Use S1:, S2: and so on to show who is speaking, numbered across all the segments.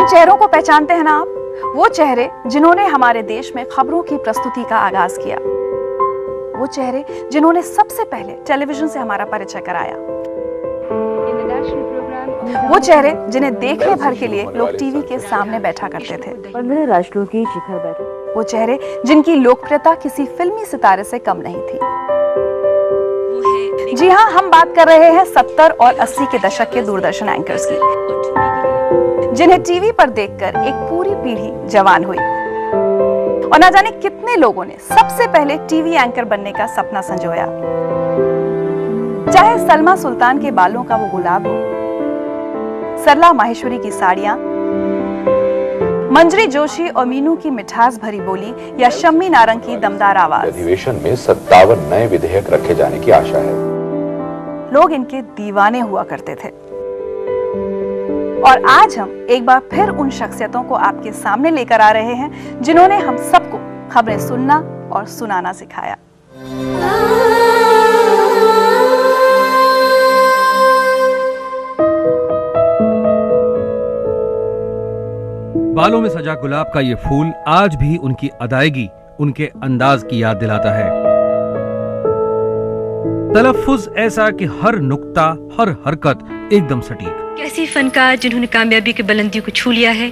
S1: चेहरों को पहचानते हैं ना आप? वो चेहरे जिन्होंने हमारे देश में खबरों की प्रस्तुति का आगाज किया, वो चेहरे जिन्होंने सबसे पहले टेलीविजन से हमारा परिचय कराया, वो चेहरे जिन्हें देखने भर के लिए लोग टीवी के सामने बैठा करते थे।
S2: 15 राष्ट्रों की शिखर बैठक,
S1: वो चेहरे जिनकी लोकप्रियता किसी फिल्मी सितारे से कम नहीं थी। जी हाँ, हम बात कर रहे हैं 70 और 80 के दशक के दूरदर्शन एंकर्स की, जिन्हें टीवी पर देखकर एक पूरी पीढ़ी जवान हुई और ना जाने कितने लोगों ने सबसे पहले टीवी एंकर बनने का सपना संजोया। चाहे सलमा सुल्तान के बालों का वो गुलाब हो, सरला माहेश्वरी की साड़ियां, मंजरी जोशी और मीनू की मिठास भरी बोली या शम्मी नारंग की दमदार आवाज।
S3: अधिवेशन में 57 नए विधेयक रखे जाने की आशा है।
S1: लोग इनके दीवाने हुआ करते थे और आज हम एक बार फिर उन शख्सियतों को आपके सामने लेकर आ रहे हैं जिन्होंने हम सबको खबरें सुनना और सुनाना सिखाया।
S4: बालों में सजा गुलाब का ये फूल आज भी उनकी अदायगी, उनके अंदाज की याद दिलाता है। तलफ्फुज ऐसा कि हर नुक्ता, हर हरकत एकदम सटीक।
S5: कैसी फनकार जिन्होंने कामयाबी की बुलंदियों को छू लिया है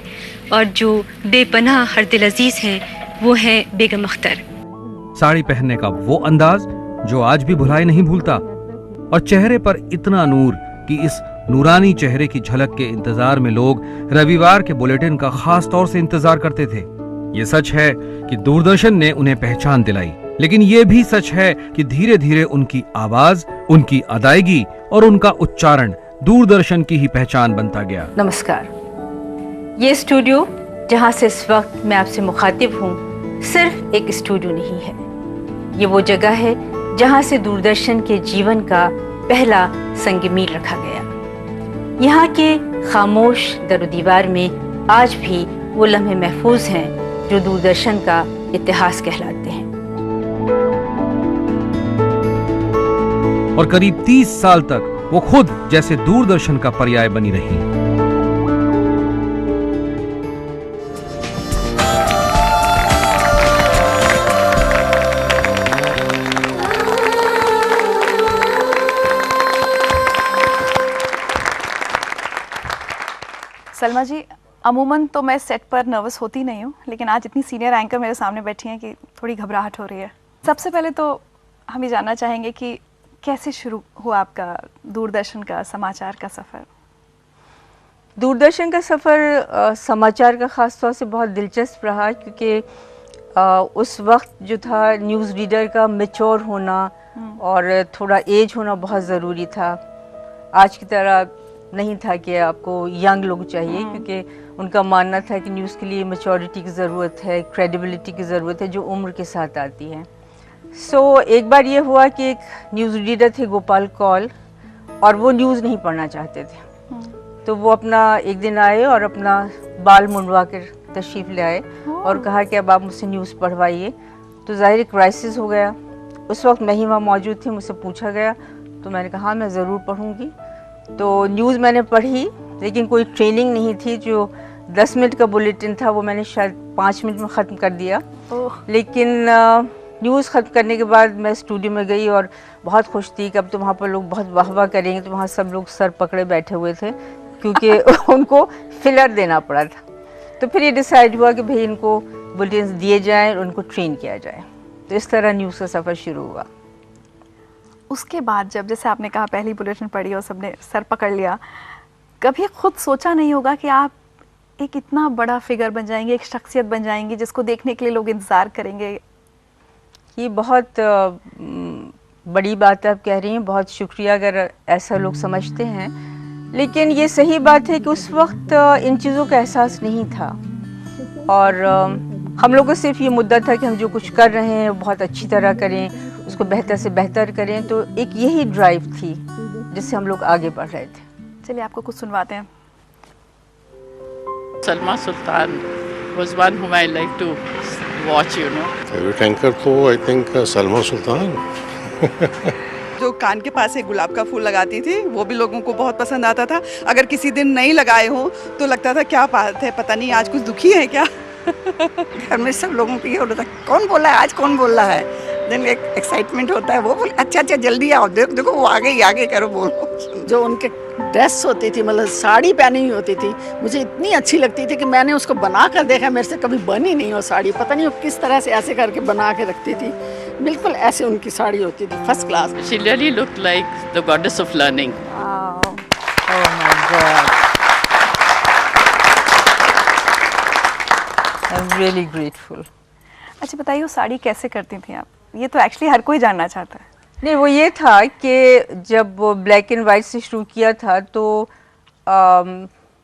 S5: और जो बेपनाह हर दिल अजीज हैं, वो हैं बेगम अख्तर।
S4: साड़ी पहनने का वो अंदाज जो आज भी भुलाए नहीं भूलता, और चेहरे पर इतना नूर कि इस नूरानी चेहरे की झलक के इंतजार में लोग रविवार के बुलेटिन का खास तौर से इंतजार करते थे। ये सच है कि दूरदर्शन ने उन्हें पहचान दिलाई, लेकिन ये भी सच है कि धीरे धीरे उनकी आवाज, उनकी अदायगी और उनका उच्चारण दूरदर्शन की ही पहचान बनता गया।
S2: नमस्कार। ये स्टूडियो जहां से इस वक्त मैं आपसे मुखातिब हूँ, सिर्फ एक स्टूडियो नहीं है। ये वो जगह है जहां से दूरदर्शन के जीवन का पहला संग-मील रखा गया। यहाँ के खामोश दरो-दीवार में आज भी वो लम्हे महफूज हैं जो दूरदर्शन का इतिहास कहलाते हैं।
S4: और करीब 30 साल तक वो खुद जैसे दूरदर्शन का पर्याय बनी रही।
S1: सलमा जी, अमूमन तो मैं सेट पर नर्वस होती नहीं हूँ, लेकिन आज इतनी सीनियर एंकर मेरे सामने बैठी हैं कि थोड़ी घबराहट हो रही है। सबसे पहले तो हम ये जानना चाहेंगे कि कैसे शुरू हुआ आपका दूरदर्शन का समाचार का सफ़र?
S2: दूरदर्शन का सफ़र समाचार का ख़ास तौर से बहुत दिलचस्प रहा, क्योंकि उस वक्त जो था न्यूज़ रीडर का मैच्योर होना और थोड़ा एज होना बहुत ज़रूरी था। आज की तरह नहीं था कि आपको यंग लोग चाहिए, क्योंकि उनका मानना था कि न्यूज़ के लिए मैच्योरिटी की ज़रूरत है, क्रेडिबिलिटी की ज़रूरत है, जो उम्र के साथ आती है। एक बार ये हुआ कि एक न्यूज़ रीडर थे गोपाल कौल, और वो न्यूज़ नहीं पढ़ना चाहते थे। तो वो अपना एक दिन आए और अपना बाल मुंडवा कर तशरीफ़ ले आए और कहा कि अब आप मुझसे न्यूज़ पढ़वाइए। तो ज़ाहिर क्राइसिस हो गया। उस वक्त मैं ही वहाँ मौजूद थी, मुझसे पूछा गया, तो मैंने कहा हाँ मैं ज़रूर पढ़ूँगी। तो न्यूज़ मैंने पढ़ी, लेकिन कोई ट्रेनिंग नहीं थी। जो 10 मिनट का बुलेटिन था वो मैंने शायद 5 मिनट में ख़त्म कर दिया। लेकिन न्यूज़ ख़त्म करने के बाद मैं स्टूडियो में गई और बहुत खुश थी कि अब तो वहाँ पर लोग बहुत वाह करेंगे। तो वहाँ सब लोग सर पकड़े बैठे हुए थे, क्योंकि उनको फिलर देना पड़ा था। तो फिर ये डिसाइड हुआ कि भाई इनको बुलेटिन दिए जाएँ और उनको ट्रेन किया जाए। तो इस तरह न्यूज़ का सफ़र शुरू हुआ।
S1: उसके बाद जब, जैसे आपने कहा, पहली बुलेटिन पढ़ी और सबने सर पकड़ लिया, कभी खुद सोचा नहीं होगा कि आप एक इतना बड़ा फिगर बन जाएंगे, एक शख्सियत बन जाएंगी जिसको देखने के लिए लोग इंतज़ार करेंगे?
S2: ये बहुत बड़ी बात आप कह रही हैं, बहुत शुक्रिया अगर ऐसा लोग समझते हैं। लेकिन ये सही बात है कि उस वक्त इन चीज़ों का एहसास नहीं था, और हम लोग को सिर्फ ये मुद्दा था कि हम जो कुछ कर रहे हैं वो बहुत अच्छी तरह करें, उसको बेहतर से बेहतर करें। तो एक यही ड्राइव थी जिससे हम लोग आगे बढ़ रहे थे।
S1: चलिए आपको कुछ सुनवाते हैं।
S6: Salma Sultan was one whom I like to watch, you know.
S7: Favorite anchor तो I think Salma Sultan।
S8: जो
S7: जो कान के पास एक गुलाब का फूल लगाती थी, वो भी लोगों को बहुत पसंद आता था। अगर किसी दिन नहीं लगाए हो तो लगता था क्या बात है, पता नहीं आज कुछ दुखी है क्या।
S8: घर में सब लोगों को ये होता है, कौन बोल रहा है आज, कौन बोल रहा है। देन एक एक्साइटमेंट होता है, वो बोल अच्छा जल्दी आओ, देखो वो आगे करो, बोलो।
S9: जो उनके ड्रेस होती थी, मतलब साड़ी पहनी हुई होती थी, मुझे इतनी अच्छी लगती थी कि मैंने उसको बना कर देखा, मेरे से कभी बनी नहीं वो साड़ी। पता नहीं वो किस तरह से ऐसे करके बना के रखती थी, बिल्कुल ऐसे उनकी साड़ी होती थी, first class.
S6: She really looked like the goddess of learning.
S2: Oh my God. I'm really grateful.
S1: अच्छा बताइए, वो साड़ी कैसे करती थी आप? ये तो एक्चुअली हर कोई जानना चाहता है।
S2: नहीं, वो ये था कि जब वो ब्लैक एंड वाइट से शुरू किया था तो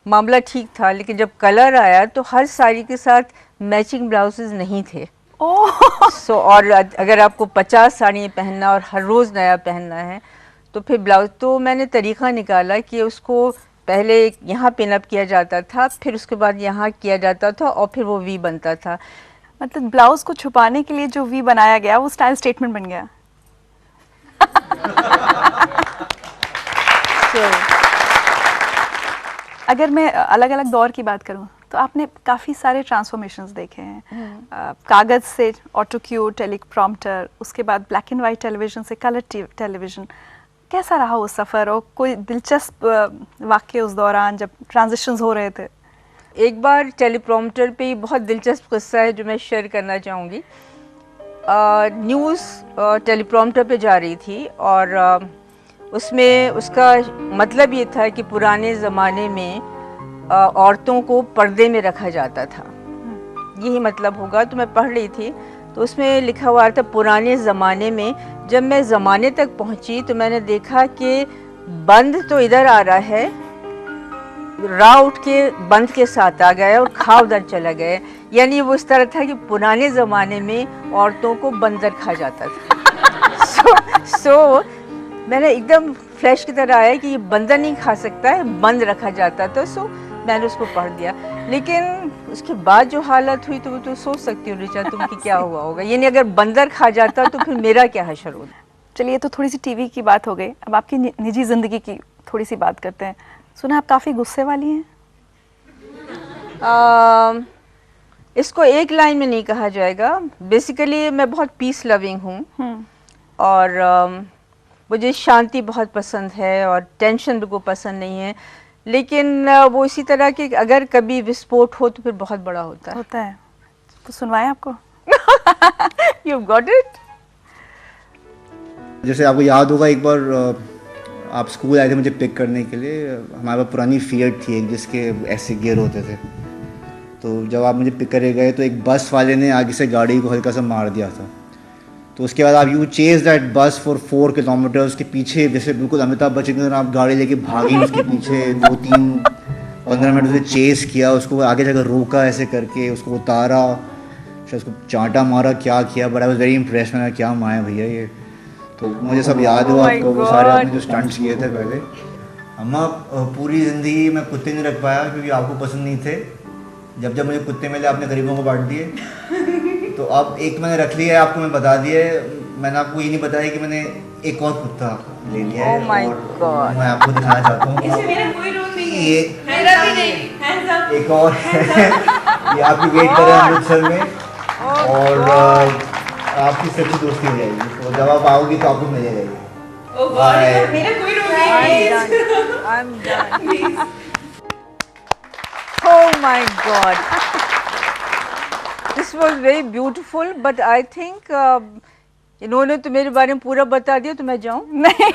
S2: मामला ठीक था, लेकिन जब कलर आया तो हर साड़ी के साथ मैचिंग ब्लाउजेज नहीं थे। सो और अगर आपको 50 साड़ियाँ पहनना और हर रोज़ नया पहनना है तो फिर ब्लाउज, तो मैंने तरीक़ा निकाला कि उसको पहले यहाँ पिन अप किया जाता था, फिर उसके बाद यहाँ किया जाता था और फिर वो वी बनता था।
S1: मतलब ब्लाउज को छुपाने के लिए जो वी बनाया गया वो स्टाइल स्टेटमेंट बन गया। अगर मैं अलग अलग दौर की बात करूं तो आपने काफ़ी सारे ट्रांसफॉर्मेशंस देखे हैं, कागज़ से ऑटो क्यू, टेलीप्रॉम्प्टर, उसके बाद ब्लैक एंड वाइट टेलीविज़न से कलर टेलीविज़न। कैसा रहा वो सफ़र और कोई दिलचस्प वाक़ये उस दौरान जब ट्रांजिशंस हो रहे थे?
S2: एक बार टेलीप्रॉम्प्टर पे ही बहुत दिलचस्प किस्सा है जो मैं शेयर करना चाहूँगी। न्यूज़ टेलीप्रॉम्प्टर पे जा रही थी और उसमें उसका मतलब ये था कि पुराने ज़माने में औरतों को पर्दे में रखा जाता था, यही मतलब होगा। तो मैं पढ़ रही थी तो उसमें लिखा हुआ था पुराने ज़माने में। जब मैं ज़माने तक पहुंची तो मैंने देखा कि बंद तो इधर आ रहा है, रा उठ के बंद के साथ आ गया और खा उधर चला गया। यानी वो इस तरह था कि पुराने ज़माने में औरतों को बंदर खा जाता था। सो मैंने एकदम फ्लैश की तरह आया कि ये बंदर नहीं खा सकता है, बंद रखा जाता था। सो मैंने उसको पढ़ दिया, लेकिन उसके बाद जो हालत हुई तो वो तो सोच सकती हूँ ऋचा तुम कि क्या हुआ होगा। यानी अगर बंदर खा जाता तो फिर मेरा क्या हशर होता।
S1: चलिए, तो थोड़ी सी टीवी की बात हो गई, अब आपकी निजी ज़िंदगी की थोड़ी सी बात करते हैं। सुना आप काफ़ी गुस्से वाली हैं?
S2: इसको एक लाइन में नहीं कहा जाएगा। बेसिकली मैं बहुत पीस लविंग हूँ और मुझे शांति बहुत पसंद है और टेंशन बिल्कुल पसंद नहीं है, लेकिन वो इसी तरह के अगर कभी विस्फोट हो तो फिर बहुत बड़ा होता है।
S1: तो सुनवाएं आपको।
S2: You got it.
S10: जैसे आपको याद होगा एक बार आप स्कूल आए थे मुझे पिक करने के लिए, हमारे पास पुरानी फिएट थी एक जिसके ऐसे गियर होते थे। तो जब आप मुझे पिक करे गए तो एक बस वाले ने आगे से गाड़ी को हल्का सा मार दिया था। तो उसके बाद आप यू चेज दैट बस फॉर 4 किलोमीटर, उसके पीछे जैसे बिल्कुल अमिताभ बच्चन की तरह आप गाड़ी लेके भागी उसके पीछे 2-3-15 मिनट उसे चेस किया, उसको आगे जाकर रोका ऐसे करके, उसको उतारा, फिर उसको चांटा मारा, क्या किया। But I was very impress, मैंने क्या माया भैया ये। तो मुझे सब याद हुआ आपको वो सारे आपने जो स्टंट्स किए थे पहले। अम्मा पूरी ज़िंदगी मैं कुत्ते नहीं रख पाया क्योंकि आपको पसंद नहीं थे। जब जब मुझे कुत्ते मिले आपने गरीबों को बांट दिए। तो अब एक मैंने रख लिया है, आपको मैं बता दिया है। मैंने आपको ये नहीं बताया कि मैंने एक और कुत्ता ले लिया है और मैं आपको दिखाना चाहता हूँ। ये एक और ये आपकी वेट कर रहे हैं अमृतसर में और आपकी सच्ची दोस्ती हो जाएगी। तो जब आप आओगी तो आपको मिल जाएगी।
S2: Oh my God, this was very beautiful, but I think इन्होंने तो मेरे बारे में पूरा बता दिया, तो मैं जाऊँ?
S1: नहीं।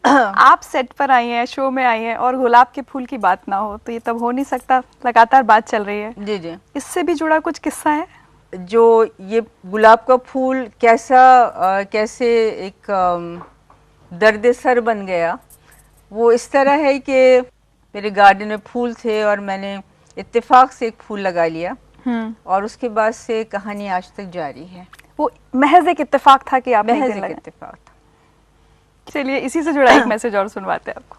S1: आप सेट पर आई हैं, शो में आई हैं और गुलाब के फूल की बात ना हो तो ये तब हो नहीं सकता। लगातार बात चल रही है।
S2: जी जी।
S1: इससे भी जुड़ा कुछ किस्सा है?
S2: जो ये गुलाब का फूल कैसे एक दर्द सर बन गया, वो इस तरह है कि मेरे गार्डन में फूल थे और मैंने इत्तेफाक से एक फूल लगा लिया और उसके बाद से कहानी आज तक जारी है।
S1: वो महज एक इत्तेफाक था कि आप
S2: महज एक इत्तेफाक था।
S1: चलिए, इसी से जुड़ा एक मैसेज और सुनवाते हैं आपको।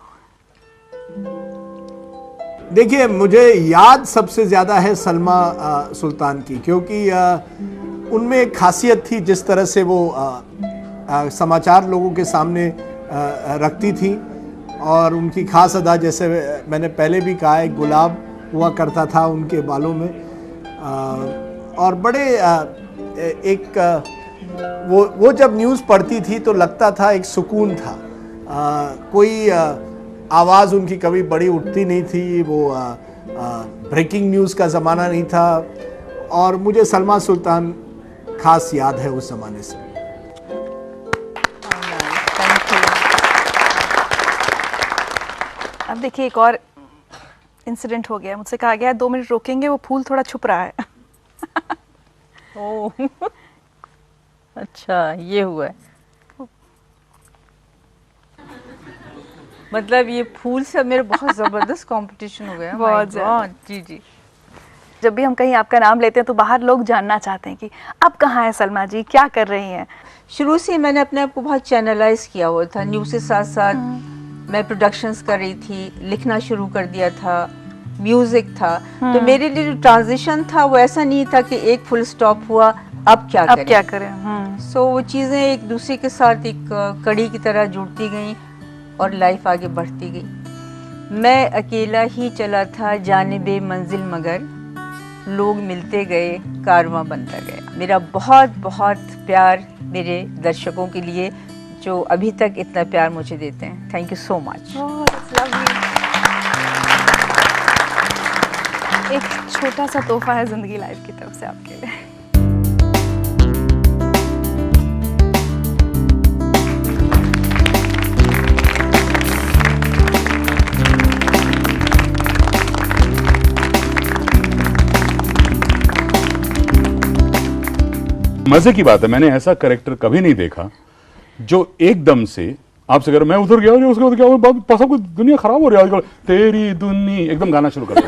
S11: देखिए, मुझे याद सबसे ज़्यादा है सलमा सुल्तान की, क्योंकि उनमें एक खासियत थी जिस तरह से वो समाचार लोगों के सामने रखती थी। और उनकी खास अदा, जैसे मैंने पहले भी कहा, एक गुलाब हुआ करता था उनके बालों में। और बड़े वो जब न्यूज़ पढ़ती थी तो लगता था एक सुकून था। कोई आवाज़ उनकी कभी बड़ी उठती नहीं थी। वो ब्रेकिंग न्यूज़ का ज़माना नहीं था। और मुझे सलमा सुल्तान खास याद है उस ज़माने से।
S1: अब देखिए, एक और इंसिडेंट हो गया। मुझसे कहा गया है 2 मिनट रोकेंगे, वो फूल थोड़ा छुप रहा है।
S2: ओह अच्छा, ये हुआ है। मतलब ये फूल से मेरा बहुत ज़बरदस्त कंपटीशन हो गया।
S1: बहुत ज़्यादा।
S2: जी जी।
S1: जब भी हम कहीं आपका नाम लेते हैं तो बाहर लोग जानना चाहते हैं कि अब कहाँ है सलमा जी, क्या कर रही हैं।
S2: शुरू से मैंने अपने आप को बहुत चैनलाइज किया हुआ था। न्यूज़ के साथ साथ मैं प्रोडक्शंस कर रही थी, लिखना शुरू कर दिया था, म्यूज़िक था। तो मेरे लिए जो ट्रांजिशन था वो ऐसा नहीं था कि एक फुल स्टॉप हुआ, अब क्या करें। सो वो चीज़ें एक दूसरे के साथ एक कड़ी की तरह जुड़ती गई और लाइफ आगे बढ़ती गई। मैं अकेला ही चला था जानिबे मंजिल, मगर लोग मिलते गए, कारवां बनता गया। मेरा बहुत बहुत प्यार मेरे दर्शकों के लिए जो अभी तक इतना प्यार मुझे देते हैं। Thank you so much.
S1: एक छोटा सा तोहफा है जिंदगी लाइव की तरफ से आपके लिए।
S12: मजे की बात है, मैंने ऐसा कैरेक्टर कभी नहीं देखा जो एकदम से आपसे अगर मैं उधर गया जो उसके बाद क्या हुआ, बहुत सब कुछ दुनिया खराब हो रही है आजकल, तेरी दुनिया एकदम गाना शुरू कर दिया।